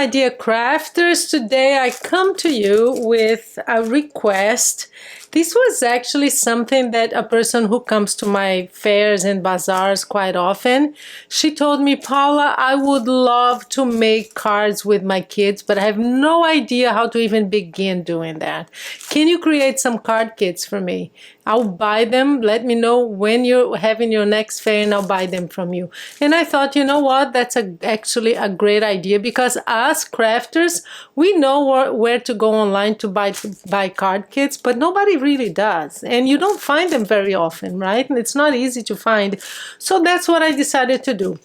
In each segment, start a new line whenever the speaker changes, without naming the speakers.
my dear crafters, today I come to you with a request. This was actually something that a person who comes to my fairs and bazaars quite often, she told me, Paula, I would love to make cards with my kids, but I have no idea how to even begin doing that. Can you create some card kits for me? I'll buy them. Let me know when you're having your next fair and I'll buy them from you. And I thought, you know what? That's actually a great idea, because us crafters, we know where to go online to buy card kits, but nobody really does. And you don't find them very often, right? And it's not easy to find. So that's what I decided to do.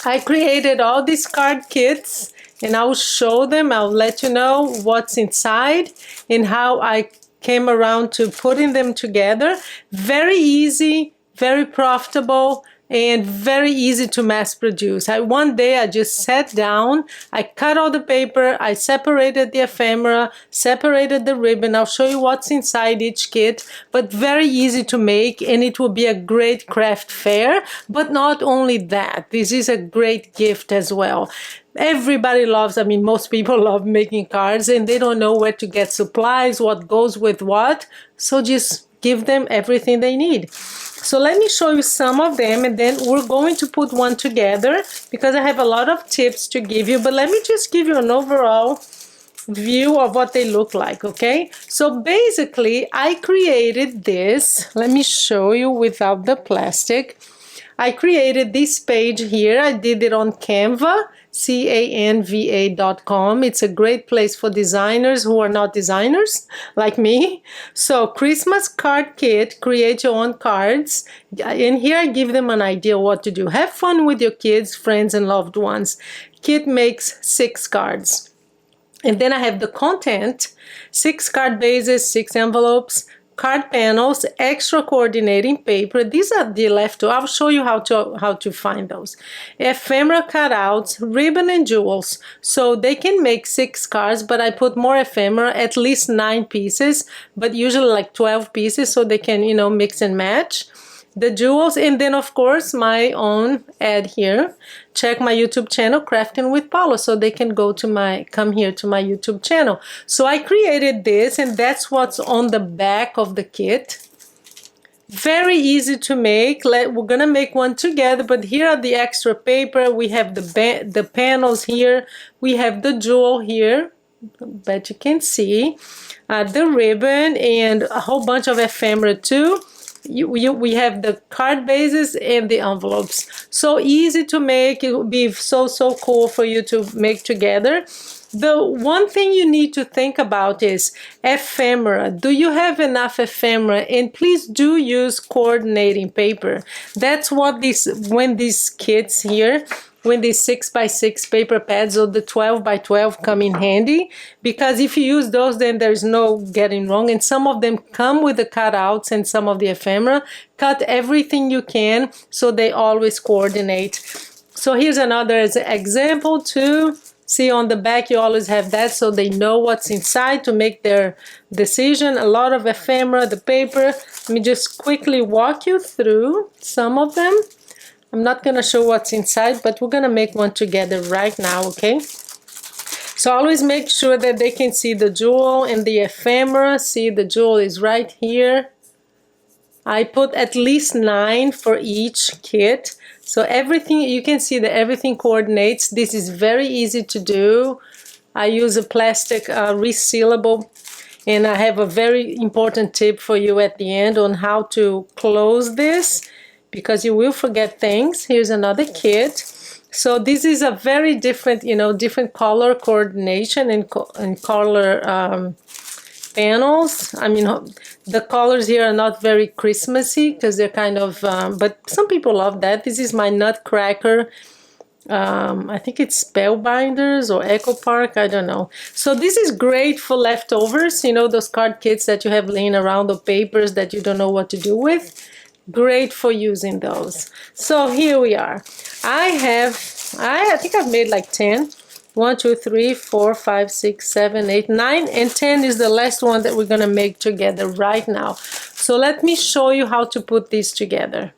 I created all these card kits and I will show them. I'll let you know what's inside and how I came around to putting them together. Very easy, very profitable, and very easy to mass produce. One day I just sat down, I cut all the paper, I separated the ephemera, separated the ribbon. I'll show you what's inside each kit, but very easy to make, and it will be a great craft fair. But not only that, this is a great gift as well. Everybody loves, I mean, most people love making cards and they don't know where to get supplies, what goes with what. So just give them everything they need. So let me show you some of them, and then we're going to put one together because I have a lot of tips to give you. But let me just give you an overall view of what they look like, okay? So basically, I created this. Let me show you without the plastic. I created this page here. I did it on Canva, canva.com. It's a great place for designers who are not designers like me. So Christmas card kit, create your own cards. And here I give them an idea what to do. Have fun with your kids, friends, and loved ones. Kit makes 6 cards. And then I have the content, 6 card bases, 6 envelopes, card panels, extra coordinating paper. These are the leftover. I'll show you how to find those. Ephemera cutouts, ribbon and jewels. So they can make 6 cards, but I put more ephemera, at least 9 pieces, but usually like 12 pieces, so they can, you know, mix and match. The jewels, and then of course my own ad here. Check my YouTube channel, Crafting with Paula, so they can come here to my YouTube channel. So I created this, and that's what's on the back of the kit. Very easy to make. We're gonna make one together, but here are the extra paper. We have the panels here. We have the jewel here, that you can see, the ribbon, and a whole bunch of ephemera too. We have the card bases and the envelopes. So easy to make. It would be so cool for you to make together. The one thing you need to think about is ephemera. Do you have enough ephemera? And please do use coordinating paper. That's what when these kits here, when these 6x6 paper pads or the 12x12 come in handy, because if you use those, then there's no getting wrong. And some of them come with the cutouts and some of the ephemera. Cut everything you can so they always coordinate. So here's another example too. See, on the back you always have that so they know what's inside to make their decision. A lot of ephemera, the paper. Let me just quickly walk you through some of them. I'm not going to show what's inside, but we're going to make one together right now, okay? So always make sure that they can see the jewel and the ephemera. See, the jewel is right here. I put at least 9 for each kit. So everything, you can see that everything coordinates. This is very easy to do. I use a plastic resealable, and I have a very important tip for you at the end on how to close this, because you will forget things. Here's another kit. So this is a very different, you know, different color coordination and color panels. I mean, the colors here are not very Christmassy because they're kind of, but some people love that. This is my Nutcracker. I think it's Spellbinders or Echo Park, I don't know. So this is great for leftovers, you know, those card kits that you have laying around, or papers that you don't know what to do with. Great for using those. So here we are. I think I've made like 10. 1, 2, 3, 4, 5, 6, 7, 8, 9, and 10 is the last one that we're gonna make together right now. So let me show you how to put these together.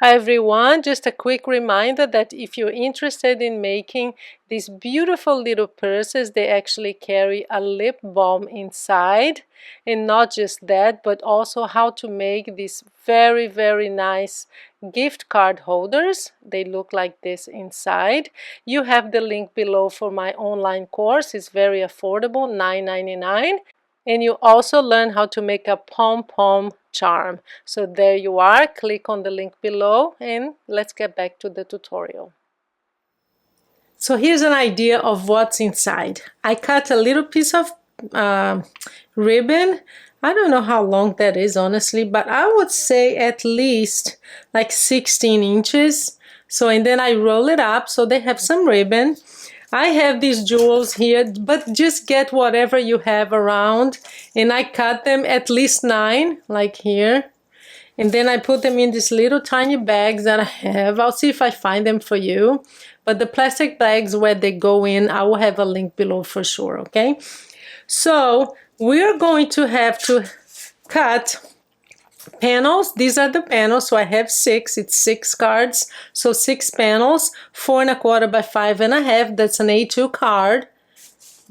Hi everyone, just a quick reminder that if you're interested in making these beautiful little purses, they actually carry a lip balm inside. And not just that, but also how to make these very, very nice gift card holders. They look like this inside. You have the link below for my online course. It's very affordable, $9.99. And you also learn how to make a pom-pom charm. So there you are. Click on the link below and let's get back to the tutorial. So here's an idea of what's inside. I cut a little piece of ribbon. I don't know how long that is, honestly, but I would say at least like 16 inches. So, and then I roll it up so they have some ribbon. I have these jewels here, but just get whatever you have around. And I cut them at least 9, like here. And then I put them in these little tiny bags that I have. I'll see if I find them for you. But the plastic bags where they go in, I will have a link below for sure, okay? So we're going to have to cut panels. These are the panels, so I have 6. It's 6 cards, so 6 panels, 4 1/4 by 5 1/2. That's an A2 card,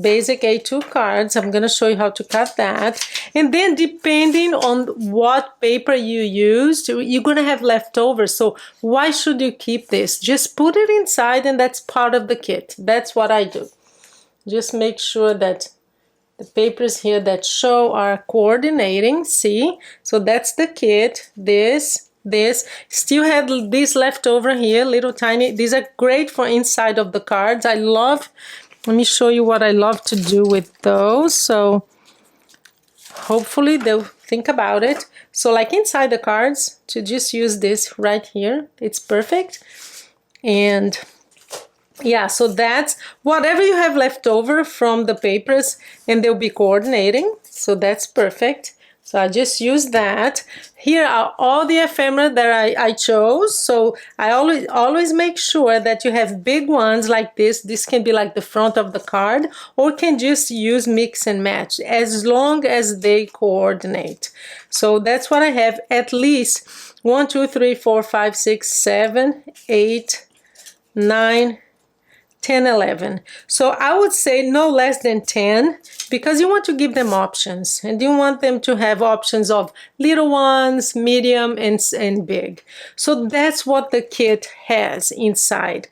basic A2 cards. I'm gonna show you how to cut that. And then depending on what paper you used, you're gonna have leftovers. So why should you keep this? Just put it inside, and that's part of the kit. That's what I do. Just make sure that the papers here that show are coordinating, see? So that's the kit, this. Still have this left over here, little tiny. These are great for inside of the cards. I love, let me show you what I love to do with those. So hopefully they'll think about it. So like inside the cards, to just use this right here. It's perfect. And yeah, so that's whatever you have left over from the papers, and they'll be coordinating. So that's perfect. So I just use that. Here are all the ephemera that I chose. So I always make sure that you have big ones like this. This can be like the front of the card, or can just use mix and match as long as they coordinate. So that's what I have. At least 1, 2, 3, 4, 5, 6, 7, 8, 9, 10, 11. So I would say no less than 10, because you want to give them options, and you want them to have options of little ones, medium, and big. So that's what the kit has inside.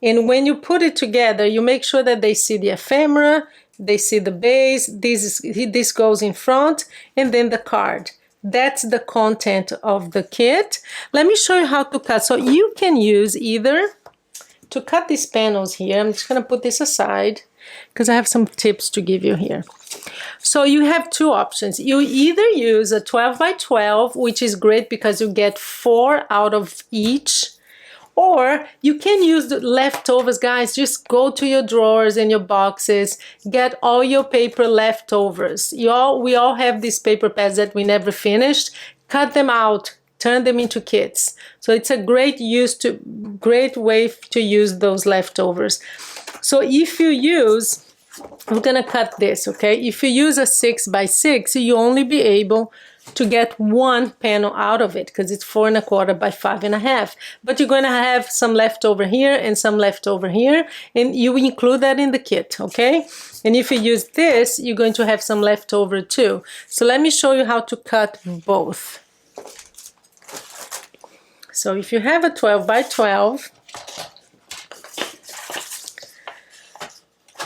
And when you put it together, you make sure that they see the ephemera, they see the base, this goes in front, and then the card. That's the content of the kit. Let me show you how to cut. So you can use either to cut these panels here. I'm just going to put this aside because I have some tips to give you here. So you have 2 options. You either use a 12 by 12, which is great because you get 4 out of each, or you can use the leftovers, guys. Just go to your drawers and your boxes, get all your paper leftovers. We all have these paper pads that we never finished. Cut them out. Turn them into kits. So it's a great way to use those leftovers. So if you use, I'm gonna cut this, okay? If you use a 6 by 6, you only be able to get 1 panel out of it because it's 4 1/4 by 5 1/2. But you're gonna have some left over here and some left over here, and you include that in the kit, okay? And if you use this, you're going to have some left over too. So let me show you how to cut both. So if you have a 12 by 12,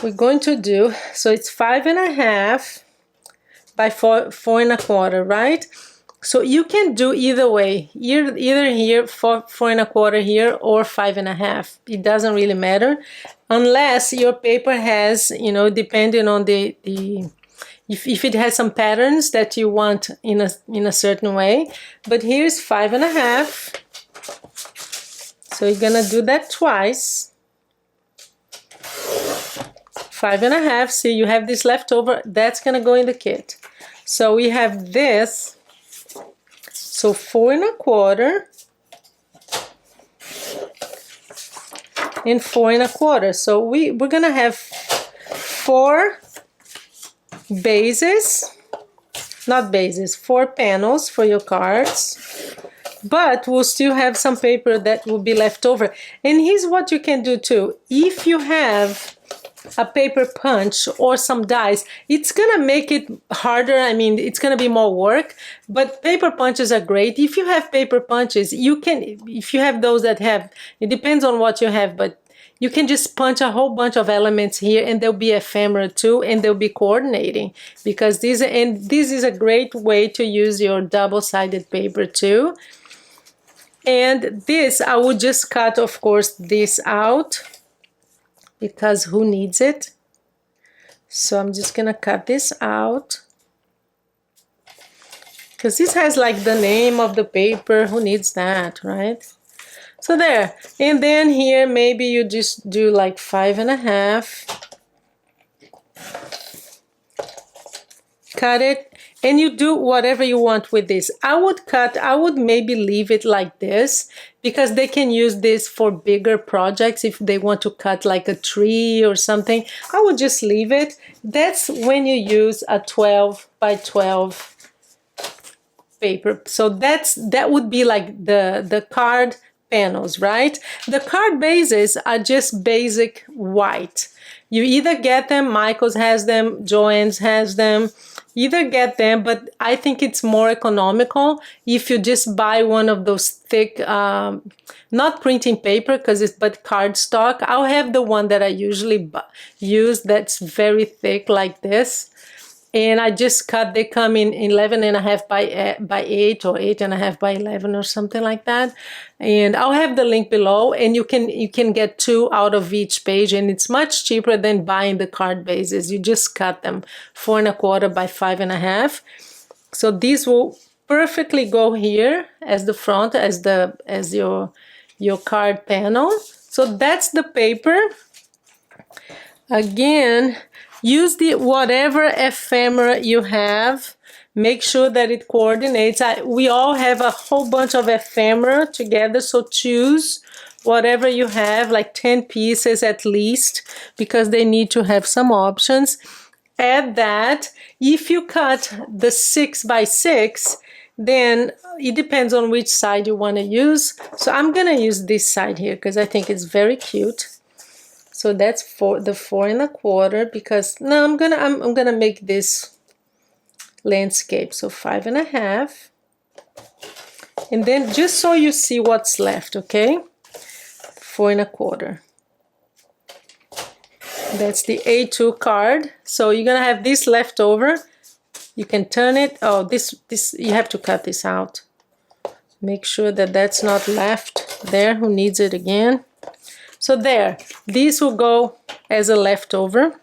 we're going to do, so it's 5 1/2 by 4 1/4, right? So you can do either way, either here, 4 1/4 here, or 5 1/2. It doesn't really matter, unless your paper has, you know, depending on if it has some patterns that you want in a certain way. But here's 5 1/2. So you're gonna do that twice. 5 1/2. See, you have this left over. That's gonna go in the kit. So we have this. So 4 1/4 and 4 1/4. So we're gonna have 4 bases, not bases, 4 panels for your cards. but we'll still have some paper that will be left over. And here's what you can do too. If you have a paper punch or some dies, it's gonna make it harder. I mean, it's gonna be more work, but paper punches are great. If you have paper punches, you can, if you have those that have, it depends on what you have, but you can just punch a whole bunch of elements here, and there'll be ephemera too, and they'll be coordinating, because this is a great way to use your double-sided paper too. And this, I would just cut, of course, this out, because who needs it? So I'm just gonna cut this out, because this has like the name of the paper. Who needs that, right? So there. And then here, maybe you just do like 5.5. Cut it, and you do whatever you want with this. I would maybe leave it like this, because they can use this for bigger projects. If they want to cut like a tree or something, I would just leave it. That's when you use a 12 by 12 paper. So that would be like the card panels, right? The card bases are just basic white. You either get them, Michaels has them, Joann's has them, either get them, but I think it's more economical if you just buy one of those thick, not printing paper, but cardstock. I'll have the one that I usually use that's very thick like this. And I just cut, they come in 11.5 by 8 or 8.5 by 11 or something like that. And I'll have the link below, and you can get 2 out of each page, and it's much cheaper than buying the card bases. You just cut them 4.25 by 5.5. So these will perfectly go here as the front, as your card panel. So that's the paper. Again, use whatever ephemera you have. Make sure that it coordinates. We all have a whole bunch of ephemera together, so choose whatever you have, like 10 pieces at least, because they need to have some options. Add that. If you cut the 6 by 6, then it depends on which side you want to use. So I'm gonna use this side here because I think it's very cute. So that's for the 4.25, because now I'm gonna make this landscape. So 5.5, and then just so you see what's left, okay? 4.25. That's the A2 card. So you're gonna have this left over. You can turn it. Oh, this you have to cut this out. Make sure that that's not left there. Who needs it again? So there, this will go as a leftover,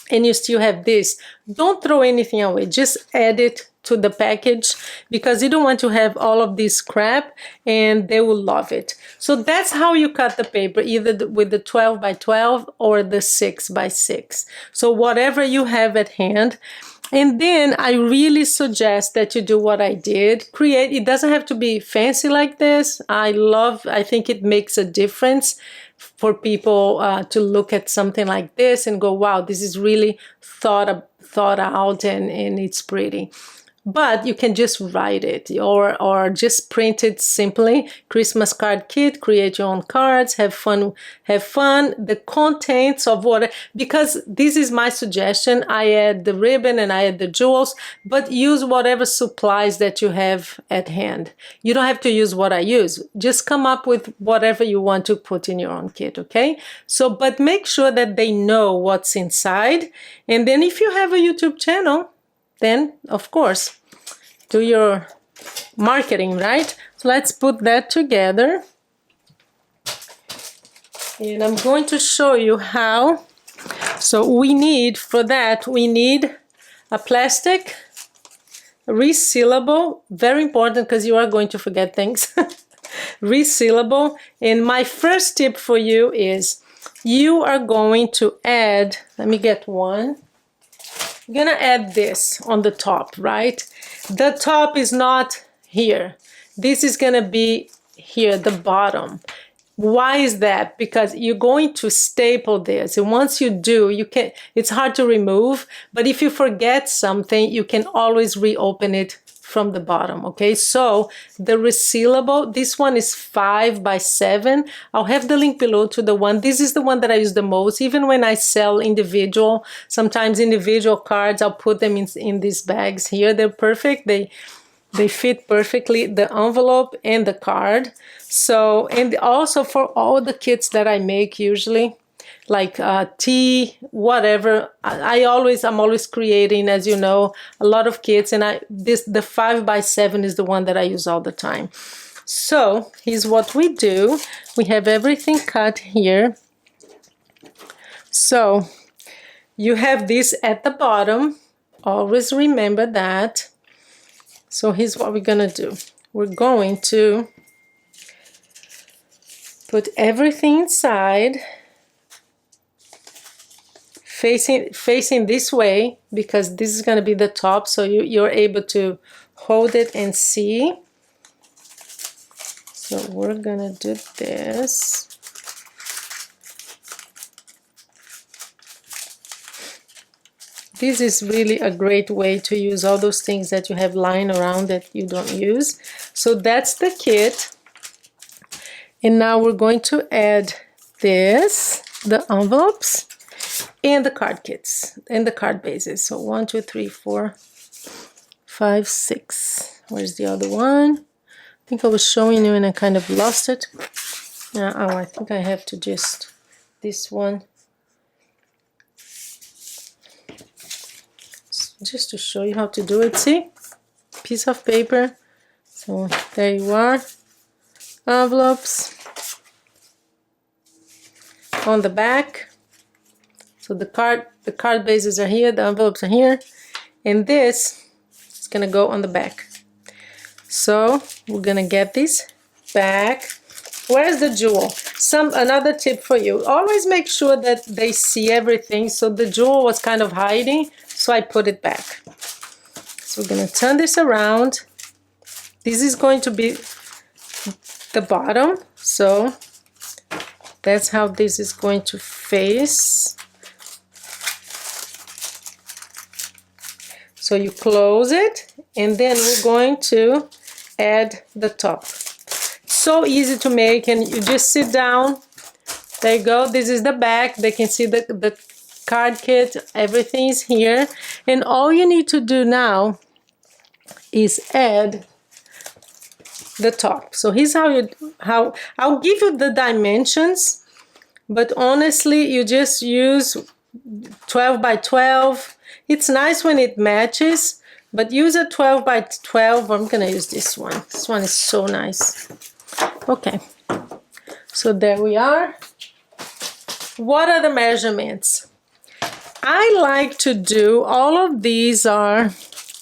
and you still have this. Don't throw anything away, just add it to the package, because you don't want to have all of this crap, and they will love it. So that's how you cut the paper, either with the 12 by 12 or the 6 by 6. So whatever you have at hand. And then I really suggest that you do what I did. Create, it doesn't have to be fancy like this. I think it makes a difference for people to look at something like this and go, wow, this is really thought out, and it's pretty. But you can just write it or just print it simply. Christmas card kit, create your own cards, have fun. The contents of what, because this is my suggestion. I add the ribbon and I add the jewels, but use whatever supplies that you have at hand. You don't have to use what I use. Just come up with whatever you want to put in your own kit, okay? So, but make sure that they know what's inside. And then if you have a YouTube channel, then of course do your marketing, right? So let's put that together, and I'm going to show you how. So we need a plastic, resealable, very important because you are going to forget things. Resealable. And my first tip for you is you are going to add, let me get one. You're gonna add this on the top, right? The top is not here. This is gonna be here, the bottom. Why is that? Because you're going to staple this, and once you do, it's hard to remove, but if you forget something, you can always reopen it from the bottom. Okay, so the resealable, this one is 5 by 7. I'll have the link below to the one. This is the one that I use the most. Even when I sell individual, sometimes individual cards, I'll put them in these bags here. They're perfect. They fit perfectly, the envelope and the card. So, and also for all the kits that I make usually, like tea, whatever, I'm always creating, as you know, a lot of kits, and the 5 by 7 is the one that I use all the time. So here's what we do. We have everything cut here. So you have this at the bottom. Always remember that. So here's what we're gonna do. We're going to put everything inside, facing this way, because this is gonna be the top, so you're able to hold it and see. So we're gonna do this. This is really a great way to use all those things that you have lying around that you don't use. So that's the kit. And now we're going to add this, the envelopes, and the card kits, and the card bases. So 1, 2, 3, 4, 5, 6. Where's the other one? I think I was showing you and I kind of lost it. Oh, I think I have to just, this one. Just to show you how to do it. See, piece of paper. So there you are, envelopes on the back. So the card bases are here, the envelopes are here, and this is gonna go on the back. So we're gonna get this back. Where's the jewel? Another tip for you, always make sure that they see everything. So the jewel was kind of hiding, so I put it back. So we're gonna turn this around. This is going to be the bottom, so that's how this is going to face. So you close it, and then we're going to add the top. So easy to make, and you just sit down. There you go. This is the back. They can see the card kit. Everything is here, and all you need to do now is add the top. So here's how I'll give you the dimensions, but honestly, you just use 12 by 12. It's nice when it matches, but use a 12 by 12. I'm gonna use this one. This one is so nice. Okay, so there we are. What are the measurements? I like to do, all of these are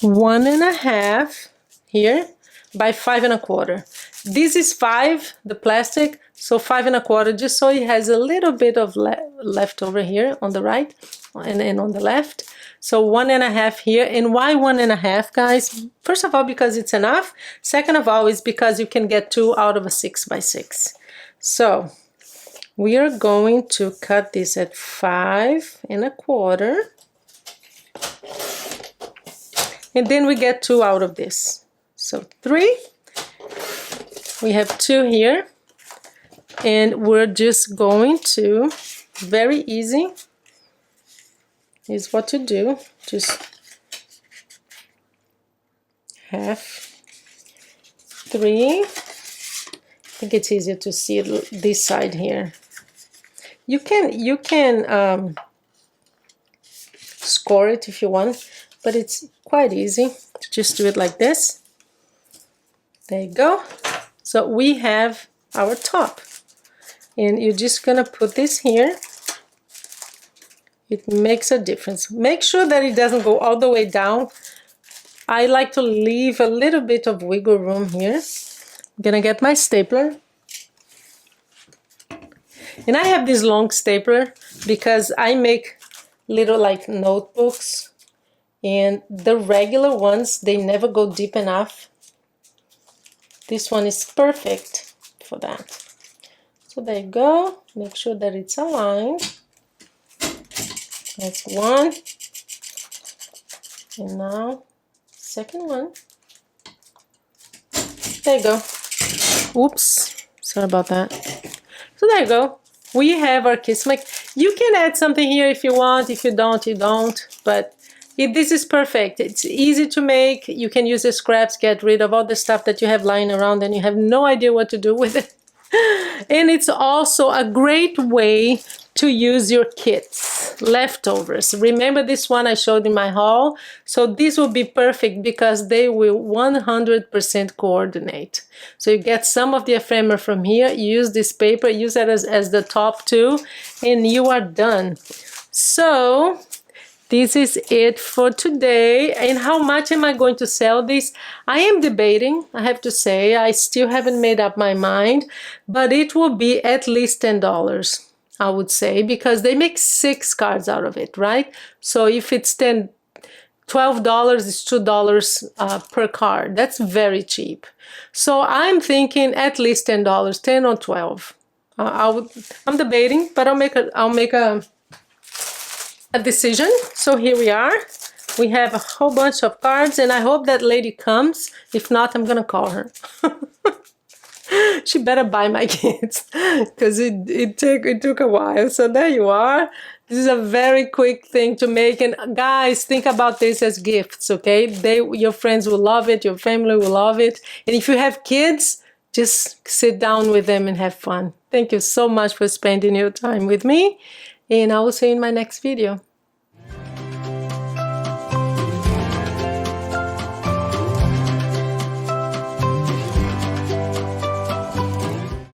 1.5 here by 5 1/4. This is 5, the plastic, so 5 1/4, just so it has a little bit of left over here on the right and on the left. So 1.5 here. And why 1.5, guys? First of all, because it's enough. Second of all, is because you can get 2 out of a 6 by 6. So we are going to cut this at 5 1/4. And then we get 2 out of this. So 3. We have 2 here. And we're just going to, very easy, is what to do. Just half 3. I think it's easier to see this side here. You can score it if you want, but it's quite easy to just do it like this. There you go. So we have our top, and you're just gonna put this here. It makes a difference. Make sure that it doesn't go all the way down. I like to leave a little bit of wiggle room here. I'm gonna get my stapler. And I have this long stapler because I make little like notebooks, and the regular ones, they never go deep enough. This one is perfect for that. So there you go. Make sure that it's aligned. That's one. And now, second one. There you go. Oops, sorry about that. So there you go. We have our Kismet. You can add something here if you want. If you don't, you don't. But this is perfect. It's easy to make. You can use the scraps, get rid of all the stuff that you have lying around and you have no idea what to do with it. And it's also a great way to use your kits, leftovers. Remember this one I showed in my haul? So this will be perfect because they will 100% coordinate. So you get some of the ephemera from here, use this paper, use that as the top too, and you are done. So this is it for today. And how much am I going to sell this? I am debating, I have to say. I still haven't made up my mind, but it will be at least $10, I would say, because they make 6 cards out of it, right? So if it's $12, it's $2 per card. That's very cheap. So I'm thinking at least $10, 10 or 12. I'm debating, but I'll make a decision. So here we are. We have a whole bunch of cards and I hope that lady comes. If not, I'm gonna call her. She better buy my kits because it took a while. So there you are. This is a very quick thing to make, and guys, think about this as gifts, okay? Your friends will love it, your family will love it, and if you have kids, just sit down with them and have fun. Thank you so much for spending your time with me, and I will see you in my next video.